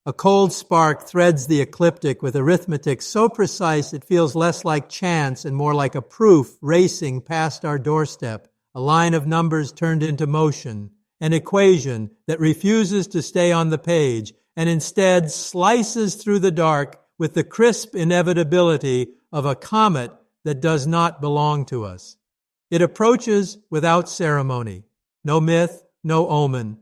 A cold spark threads the ecliptic with arithmetic so precise it feels less like chance and more like a proof racing past our doorstep, a line of numbers turned into motion, an equation that refuses to stay on the page and instead slices through the dark with the crisp inevitability of a comet that does not belong to us. It approaches without ceremony, no myth, no omen,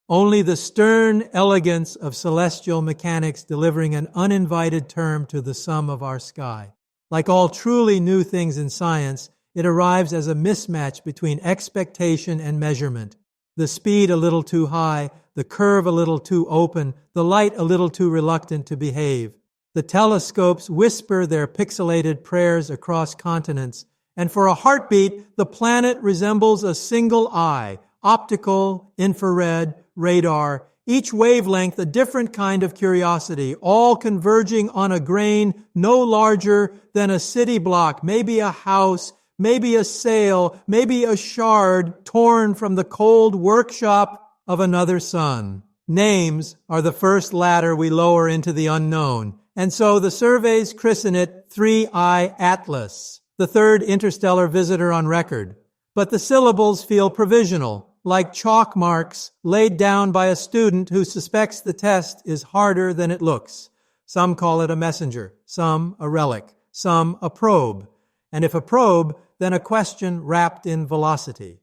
only the stern elegance of celestial mechanics delivering an uninvited term to the sum of our sky. Like all truly new things in science, it arrives as a mismatch between expectation and measurement. The speed a little too high, the curve a little too open, the light a little too reluctant to behave. The telescopes whisper their pixelated prayers across continents, and for a heartbeat, the planet resembles a single eye, optical, infrared, radar, each wavelength a different kind of curiosity, all converging on a grain no larger than a city block, maybe a house, maybe a sail, maybe a shard torn from the cold workshop of another sun. Names are the first ladder we lower into the unknown, and so the surveys christen it 3I Atlas, the third interstellar visitor on record. But the syllables feel provisional, like chalk marks laid down by a student who suspects the test is harder than it looks. Some call it a messenger, some a relic, some a probe. And if a probe, then a question wrapped in velocity.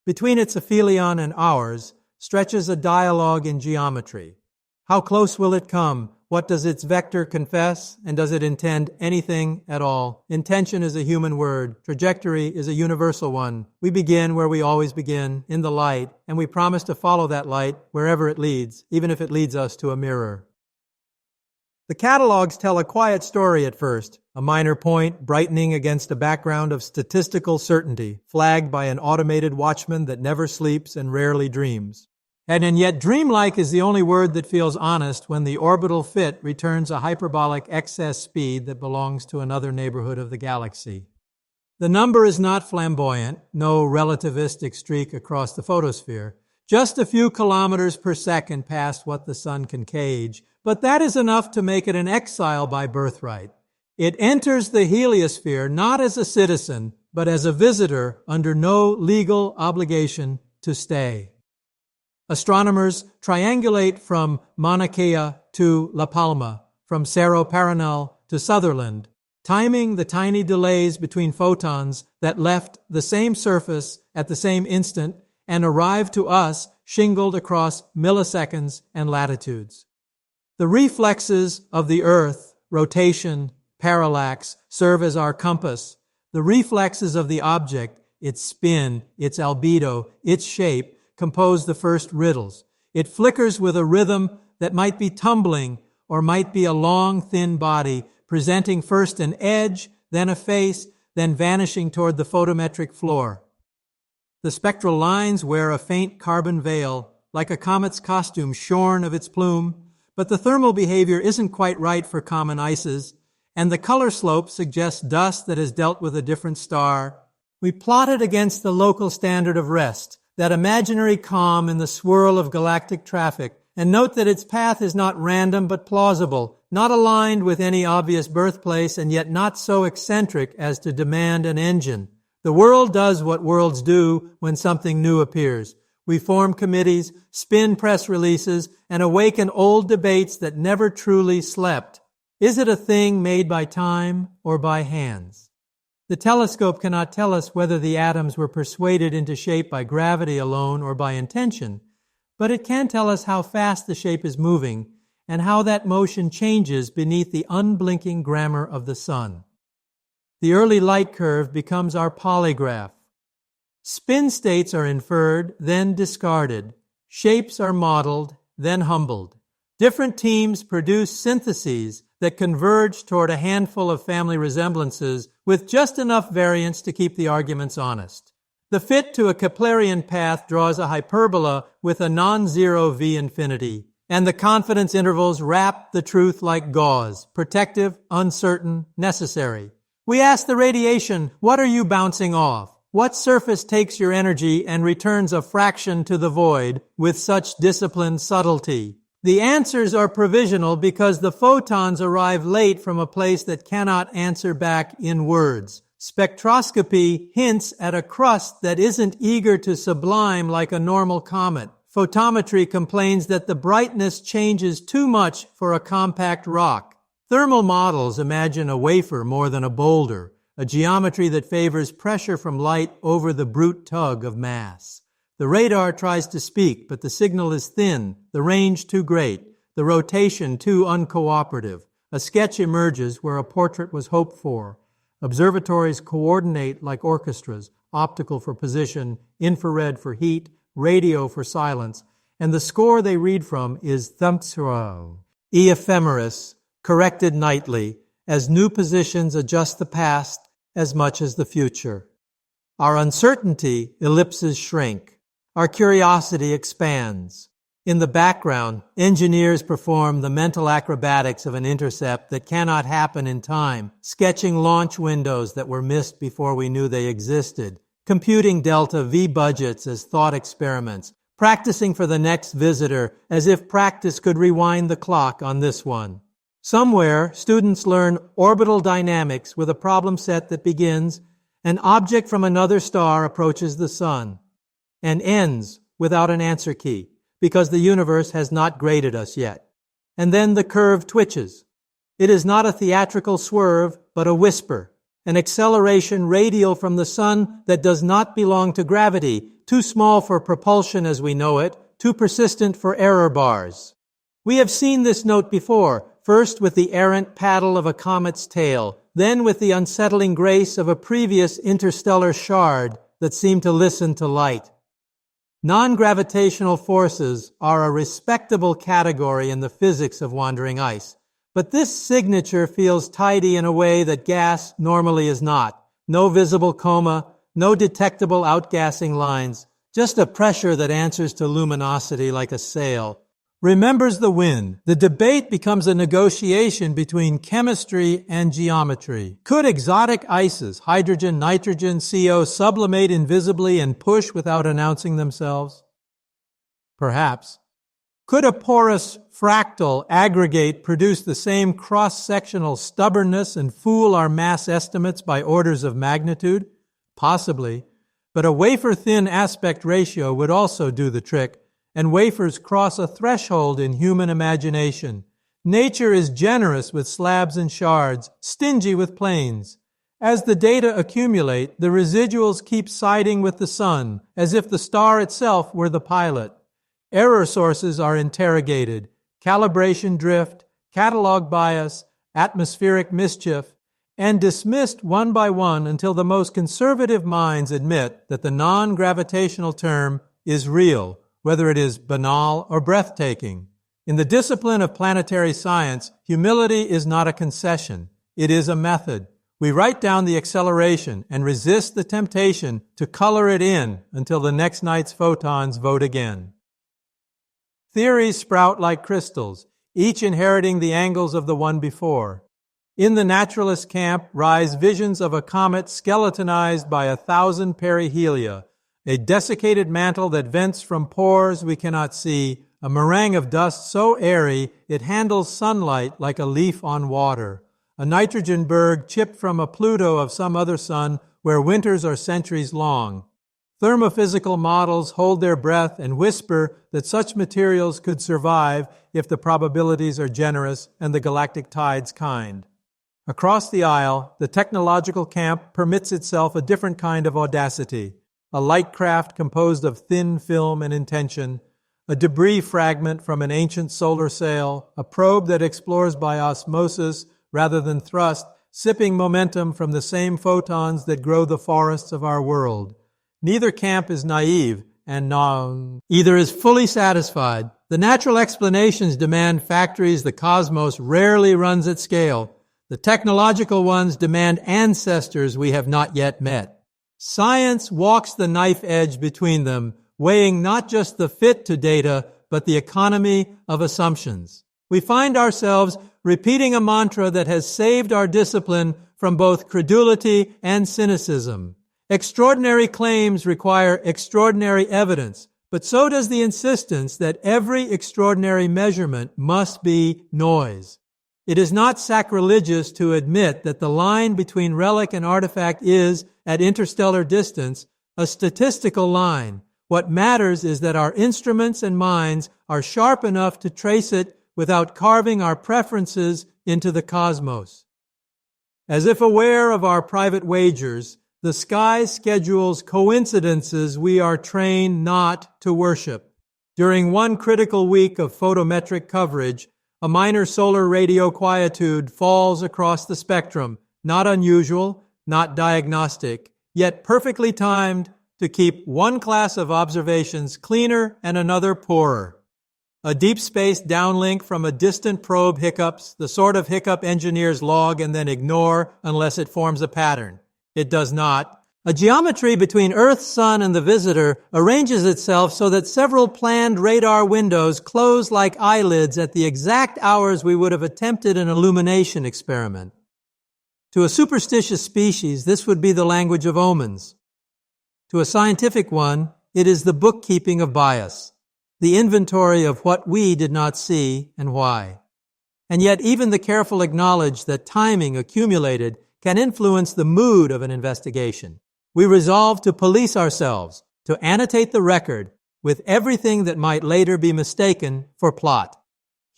Between its aphelion and ours stretches a dialogue in geometry. How close will it come? What does its vector confess? And does it intend anything at all? Intention is a human word. Trajectory is a universal one. We begin where we always begin, in the light, and we promise to follow that light wherever it leads, even if it leads us to a mirror. The catalogs tell a quiet story at first, a minor point brightening against a background of statistical certainty, flagged by an automated watchman that never sleeps and rarely dreams. And yet dreamlike is the only word that feels honest when the orbital fit returns a hyperbolic excess speed that belongs to another neighborhood of the galaxy. The number is not flamboyant, no relativistic streak across the photosphere, just a few kilometers per second past what the sun can cage, but that is enough to make it an exile by birthright. It enters the heliosphere not as a citizen, but as a visitor under no legal obligation to stay. Astronomers triangulate from Mauna Kea to La Palma, from Cerro Paranal to Sutherland, timing the tiny delays between photons that left the same surface at the same instant and arrived to us shingled across milliseconds and latitudes. The reflexes of the Earth, rotation, parallax, serve as our compass. The reflexes of the object, its spin, its albedo, its shape, compose the first riddles. It flickers with a rhythm that might be tumbling or might be a long, thin body, presenting first an edge, then a face, then vanishing toward the photometric floor. The spectral lines wear a faint carbon veil, like a comet's costume shorn of its plume, but the thermal behavior isn't quite right for common ices, and the color slope suggests dust that has dealt with a different star. We plot it against the local standard of rest, that imaginary calm in the swirl of galactic traffic, and note that its path is not random but plausible, not aligned with any obvious birthplace, and yet not so eccentric as to demand an engine. The world does what worlds do when something new appears. We form committees, spin press releases, and awaken old debates that never truly slept. Is it a thing made by time or by hands? The telescope cannot tell us whether the atoms were persuaded into shape by gravity alone or by intention, but it can tell us how fast the shape is moving and how that motion changes beneath the unblinking grammar of the sun. The early light curve becomes our polygraph. Spin states are inferred, then discarded. Shapes are modeled, then humbled. Different teams produce syntheses that converge toward a handful of family resemblances with just enough variance to keep the arguments honest. The fit to a Keplerian path draws a hyperbola with a non-zero V infinity, and the confidence intervals wrap the truth like gauze, protective, uncertain, necessary. We ask the radiation, what are you bouncing off? What surface takes your energy and returns a fraction to the void with such disciplined subtlety? The answers are provisional because the photons arrive late from a place that cannot answer back in words. Spectroscopy hints at a crust that isn't eager to sublime like a normal comet. Photometry complains that the brightness changes too much for a compact rock. Thermal models imagine a wafer more than a boulder, a geometry that favors pressure from light over the brute tug of mass. The radar tries to speak, but the signal is thin, the range too great, the rotation too uncooperative. A sketch emerges where a portrait was hoped for. Observatories coordinate like orchestras, optical for position, infrared for heat, radio for silence, and the score they read from is thumpsro, e ephemeris, corrected nightly, as new positions adjust the past as much as the future. Our uncertainty ellipses shrink. Our curiosity expands. In the background, engineers perform the mental acrobatics of an intercept that cannot happen in time, sketching launch windows that were missed before we knew they existed, computing delta V budgets as thought experiments, practicing for the next visitor as if practice could rewind the clock on this one. Somewhere, students learn orbital dynamics with a problem set that begins, an object from another star approaches the sun, and ends without an answer key, because the universe has not graded us yet. And then the curve twitches. It is not a theatrical swerve, but a whisper, an acceleration radial from the sun that does not belong to gravity, too small for propulsion as we know it, too persistent for error bars. We have seen this note before, first with the errant paddle of a comet's tail, then with the unsettling grace of a previous interstellar shard that seemed to listen to light. Non-gravitational forces are a respectable category in the physics of wandering ice, but this signature feels tidy in a way that gas normally is not. No visible coma, no detectable outgassing lines, just a pressure that answers to luminosity like a sail. Remembers the wind. The debate becomes a negotiation between chemistry and geometry. Could exotic ices, hydrogen, nitrogen, CO, sublimate invisibly and push without announcing themselves? Perhaps. Could a porous fractal aggregate produce the same cross-sectional stubbornness and fool our mass estimates by orders of magnitude? Possibly. But a wafer-thin aspect ratio would also do the trick, and wafers cross a threshold in human imagination. Nature is generous with slabs and shards, stingy with planes. As the data accumulate, the residuals keep siding with the sun, as if the star itself were the pilot. Error sources are interrogated, calibration drift, catalog bias, atmospheric mischief, and dismissed one by one until the most conservative minds admit that the non-gravitational term is real, whether it is banal or breathtaking. In the discipline of planetary science, humility is not a concession. It is a method. We write down the acceleration and resist the temptation to color it in until the next night's photons vote again. Theories sprout like crystals, each inheriting the angles of the one before. In the naturalist camp rise visions of a comet skeletonized by 1,000 perihelia, a desiccated mantle that vents from pores we cannot see, a meringue of dust so airy it handles sunlight like a leaf on water, a nitrogen berg chipped from a Pluto of some other sun where winters are centuries long. Thermophysical models hold their breath and whisper that such materials could survive if the probabilities are generous and the galactic tides kind. Across the aisle, the technological camp permits itself a different kind of audacity. A light craft composed of thin film and intention, a debris fragment from an ancient solar sail, a probe that explores by osmosis rather than thrust, sipping momentum from the same photons that grow the forests of our world. Neither camp is naive, and either is fully satisfied. The natural explanations demand factories the cosmos rarely runs at scale. The technological ones demand ancestors we have not yet met. Science walks the knife edge between them, weighing not just the fit to data, but the economy of assumptions. We find ourselves repeating a mantra that has saved our discipline from both credulity and cynicism. Extraordinary claims require extraordinary evidence, But so does the insistence that every extraordinary measurement must be noise. It is not sacrilegious to admit that the line between relic and artifact is, at interstellar distance, a statistical line. What matters is that our instruments and minds are sharp enough to trace it without carving our preferences into the cosmos. As if aware of our private wagers, the sky schedules coincidences we are trained not to worship. During one critical week of photometric coverage, a minor solar radio quietude falls across the spectrum, not unusual, not diagnostic, yet perfectly timed to keep one class of observations cleaner and another poorer. A deep space downlink from a distant probe hiccups, the sort of hiccup engineers log and then ignore unless it forms a pattern. It does not. A geometry between Earth, Sun, and the visitor arranges itself so that several planned radar windows close like eyelids at the exact hours we would have attempted an illumination experiment. To a superstitious species, this would be the language of omens. To a scientific one, it is the bookkeeping of bias, the inventory of what we did not see and why. And yet even the careful acknowledge that timing accumulated can influence the mood of an investigation. We resolve to police ourselves, to annotate the record with everything that might later be mistaken for plot.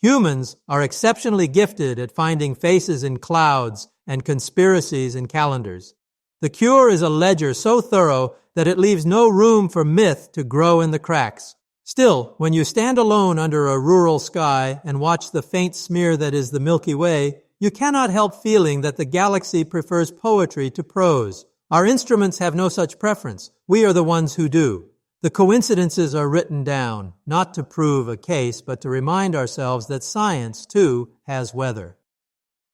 Humans are exceptionally gifted at finding faces in clouds and conspiracies in calendars. The cure is a ledger so thorough that it leaves no room for myth to grow in the cracks. Still, when you stand alone under a rural sky and watch the faint smear that is the Milky Way, you cannot help feeling that the galaxy prefers poetry to prose. Our instruments have no such preference. We are the ones who do. The coincidences are written down, not to prove a case, but to remind ourselves that science, too, has weather.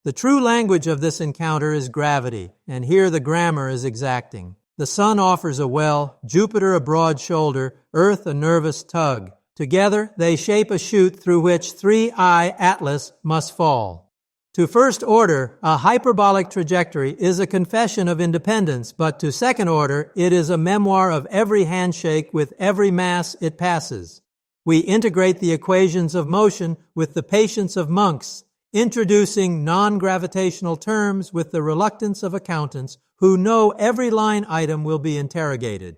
The true language of this encounter is gravity, and here the grammar is exacting. The sun offers a well, Jupiter a broad shoulder, Earth a nervous tug. Together they shape a chute through which 3I Atlas must fall. To first order, a hyperbolic trajectory is a confession of independence, but to second order, it is a memoir of every handshake with every mass it passes. We integrate the equations of motion with the patience of monks, introducing non-gravitational terms with the reluctance of accountants who know every line item will be interrogated.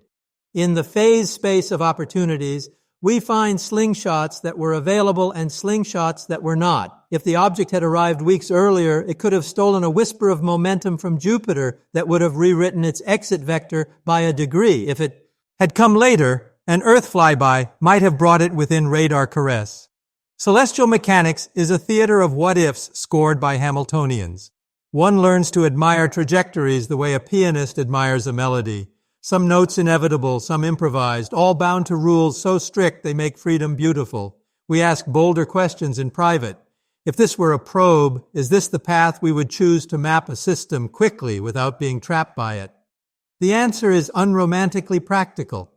In the phase space of opportunities, we find slingshots that were available and slingshots that were not. If the object had arrived weeks earlier, it could have stolen a whisper of momentum from Jupiter that would have rewritten its exit vector by a degree. If it had come later, an Earth flyby might have brought it within radar caress. Celestial mechanics is a theater of what-ifs scored by Hamiltonians. One learns to admire trajectories the way a pianist admires a melody. Some notes inevitable, some improvised, all bound to rules so strict they make freedom beautiful. We ask bolder questions in private. If this were a probe, is this the path we would choose to map a system quickly without being trapped by it? The answer is unromantically practical.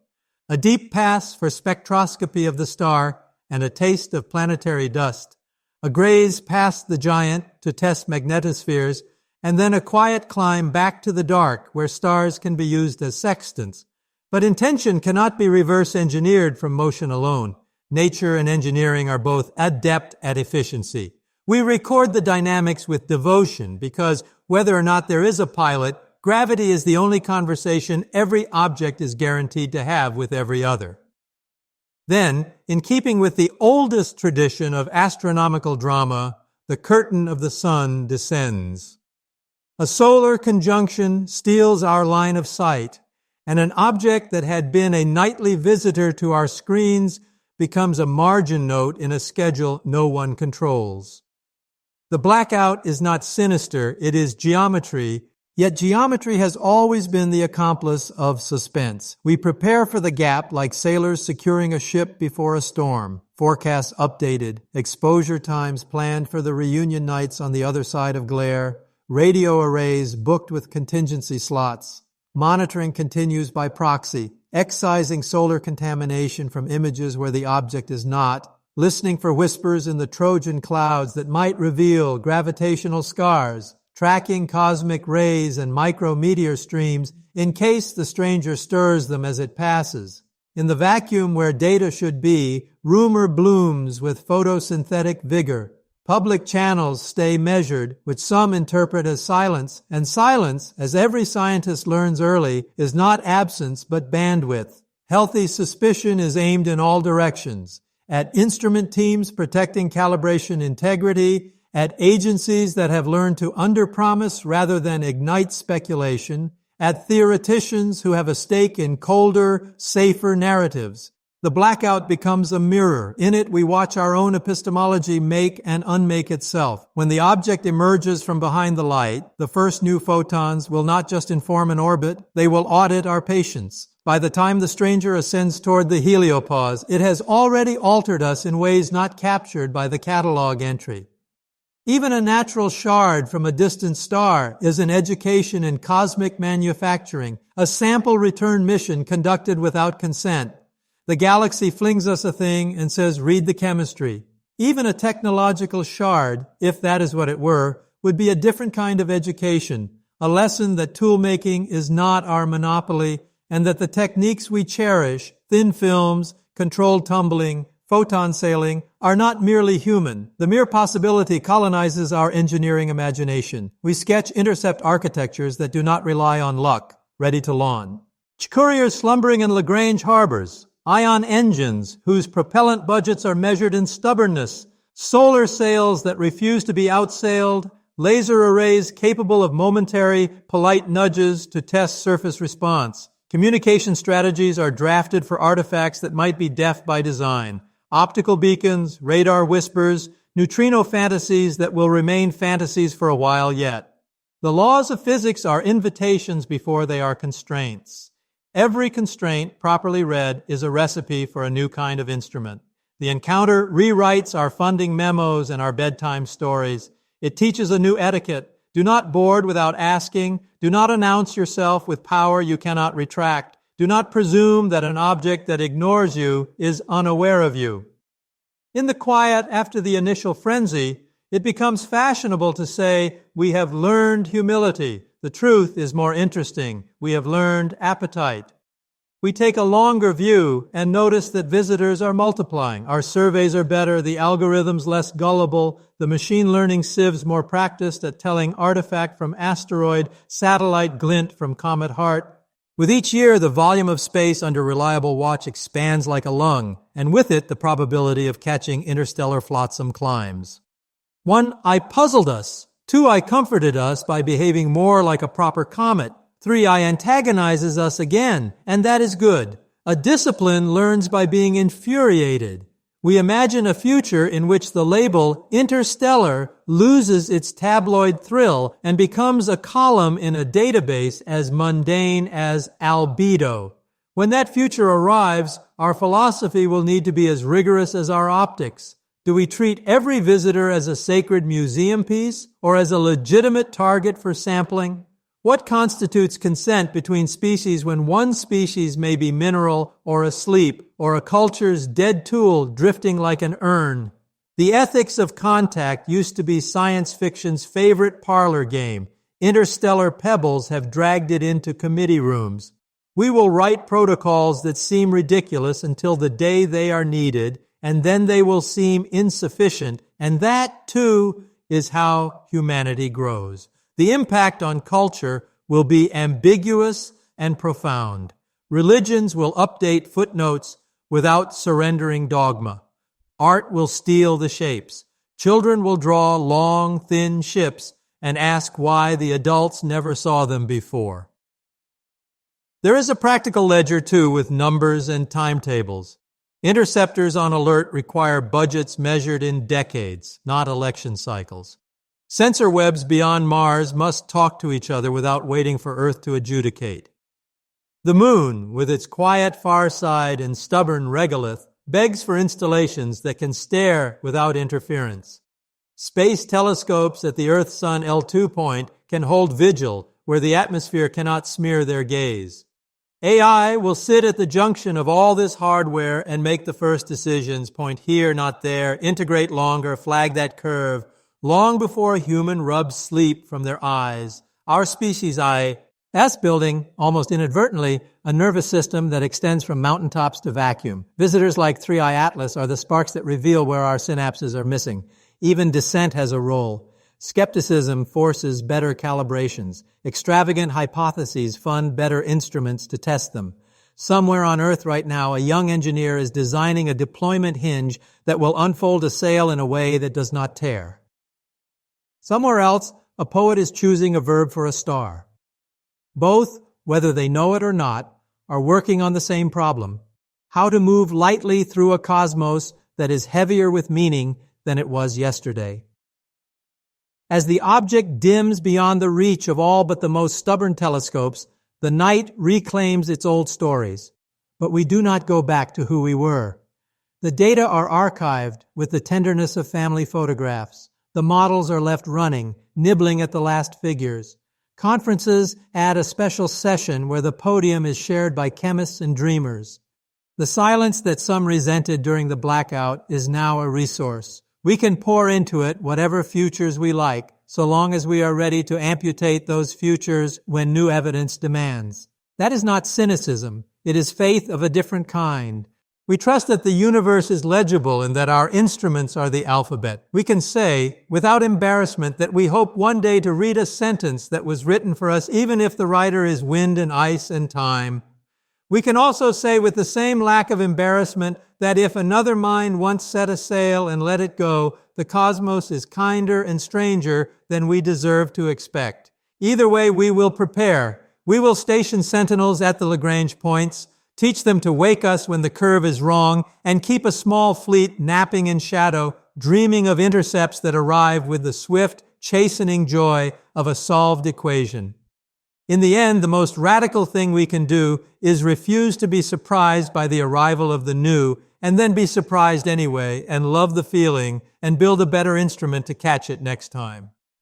A deep pass for spectroscopy of the star and a taste of planetary dust. A graze past the giant to test magnetospheres, and then a quiet climb back to the dark where stars can be used as sextants. But intention cannot be reverse engineered from motion alone. Nature and engineering are both adept at efficiency. We record the dynamics with devotion because whether or not there is a pilot, gravity is the only conversation every object is guaranteed to have with every other. Then, in keeping with the oldest tradition of astronomical drama, the curtain of the sun descends. A solar conjunction steals our line of sight, and an object that had been a nightly visitor to our screens becomes a margin note in a schedule no one controls. The blackout is not sinister, it is geometry, yet geometry has always been the accomplice of suspense. We prepare for the gap like sailors securing a ship before a storm. Forecasts updated, exposure times planned for the reunion nights on the other side of glare, radio arrays booked with contingency slots. Monitoring continues by proxy, excising solar contamination from images where the object is not, listening for whispers in the Trojan clouds that might reveal gravitational scars, tracking cosmic rays and micrometeor streams in case the stranger stirs them as it passes. In the vacuum where data should be, rumor blooms with photosynthetic vigor. Public channels stay measured, which some interpret as silence, and silence, as every scientist learns early, is not absence but bandwidth. Healthy suspicion is aimed in all directions, at instrument teams protecting calibration integrity, at agencies that have learned to underpromise rather than ignite speculation, at theoreticians who have a stake in colder, safer narratives. The blackout becomes a mirror. In it, we watch our own epistemology make and unmake itself. When the object emerges from behind the light, the first new photons will not just inform an orbit, they will audit our patience. By the time the stranger ascends toward the heliopause, it has already altered us in ways not captured by the catalog entry. Even a natural shard from a distant star is an education in cosmic manufacturing, a sample return mission conducted without consent. The galaxy flings us a thing and says, read the chemistry. Even a technological shard, if that is what it were, would be a different kind of education, a lesson that tool-making is not our monopoly, and that the techniques we cherish, thin films, controlled tumbling, photon sailing, are not merely human. The mere possibility colonizes our engineering imagination. We sketch intercept architectures that do not rely on luck, ready to launch. Couriers slumbering in Lagrange harbors, ion engines whose propellant budgets are measured in stubbornness, solar sails that refuse to be outsailed, laser arrays capable of momentary, polite nudges to test surface response. Communication strategies are drafted for artifacts that might be deaf by design. Optical beacons, radar whispers, neutrino fantasies that will remain fantasies for a while yet. The laws of physics are invitations before they are constraints. Every constraint, properly read, is a recipe for a new kind of instrument. The encounter rewrites our funding memos and our bedtime stories. It teaches a new etiquette. Do not board without asking. Do not announce yourself with power you cannot retract. Do not presume that an object that ignores you is unaware of you. In the quiet after the initial frenzy, it becomes fashionable to say, we have learned humility. The truth is more interesting. We have learned appetite. We take a longer view and notice that visitors are multiplying. Our surveys are better, the algorithms less gullible, the machine learning sieves more practiced at telling artifact from asteroid, satellite glint from comet heart. With each year, the volume of space under reliable watch expands like a lung, and with it, the probability of catching interstellar flotsam climbs. 1, I puzzled us. 2, I comforted us by behaving more like a proper comet. 3, I antagonizes us again, and that is good. A discipline learns by being infuriated. We imagine a future in which the label interstellar loses its tabloid thrill and becomes a column in a database as mundane as albedo. When that future arrives, our philosophy will need to be as rigorous as our optics. Do we treat every visitor as a sacred museum piece or as a legitimate target for sampling? What constitutes consent between species when one species may be mineral or asleep or a culture's dead tool drifting like an urn? The ethics of contact used to be science fiction's favorite parlor game. Interstellar pebbles have dragged it into committee rooms. We will write protocols that seem ridiculous until the day they are needed, and then they will seem insufficient, and that, too, is how humanity grows. The impact on culture will be ambiguous and profound. Religions will update footnotes without surrendering dogma. Art will steal the shapes. Children will draw long, thin ships and ask why the adults never saw them before. There is a practical ledger, too, with numbers and timetables. Interceptors on alert require budgets measured in decades, not election cycles. Sensor webs beyond Mars must talk to each other without waiting for Earth to adjudicate. The moon, with its quiet far side and stubborn regolith, begs for installations that can stare without interference. Space telescopes at the Earth-Sun L2 point can hold vigil where the atmosphere cannot smear their gaze. AI will sit at the junction of all this hardware and make the first decisions, point here, not there, integrate longer, flag that curve. Long before a human rubs sleep from their eyes, our species eye S-building, almost inadvertently, a nervous system that extends from mountaintops to vacuum. Visitors like 3i Atlas are the sparks that reveal where our synapses are missing. Even dissent has a role. Skepticism forces better calibrations. Extravagant hypotheses fund better instruments to test them. Somewhere on Earth right now, a young engineer is designing a deployment hinge that will unfold a sail in a way that does not tear. Somewhere else, a poet is choosing a verb for a star. Both, whether they know it or not, are working on the same problem: how to move lightly through a cosmos that is heavier with meaning than it was yesterday. As the object dims beyond the reach of all but the most stubborn telescopes, the night reclaims its old stories. But we do not go back to who we were. The data are archived with the tenderness of family photographs. The models are left running, nibbling at the last figures. Conferences add a special session where the podium is shared by chemists and dreamers. The silence that some resented during the blackout is now a resource. We can pour into it whatever futures we like, so long as we are ready to amputate those futures when new evidence demands. That is not cynicism. It is faith of a different kind. We trust that the universe is legible and that our instruments are the alphabet. We can say, without embarrassment, that we hope one day to read a sentence that was written for us, even if the writer is wind and ice and time. We can also say with the same lack of embarrassment that if another mind once set a sail and let it go, the cosmos is kinder and stranger than we deserve to expect. Either way, we will prepare. We will station sentinels at the Lagrange points, teach them to wake us when the curve is wrong, and keep a small fleet napping in shadow, dreaming of intercepts that arrive with the swift, chastening joy of a solved equation. In the end, the most radical thing we can do is refuse to be surprised by the arrival of the new, and then be surprised anyway, and love the feeling, and build a better instrument to catch it next time.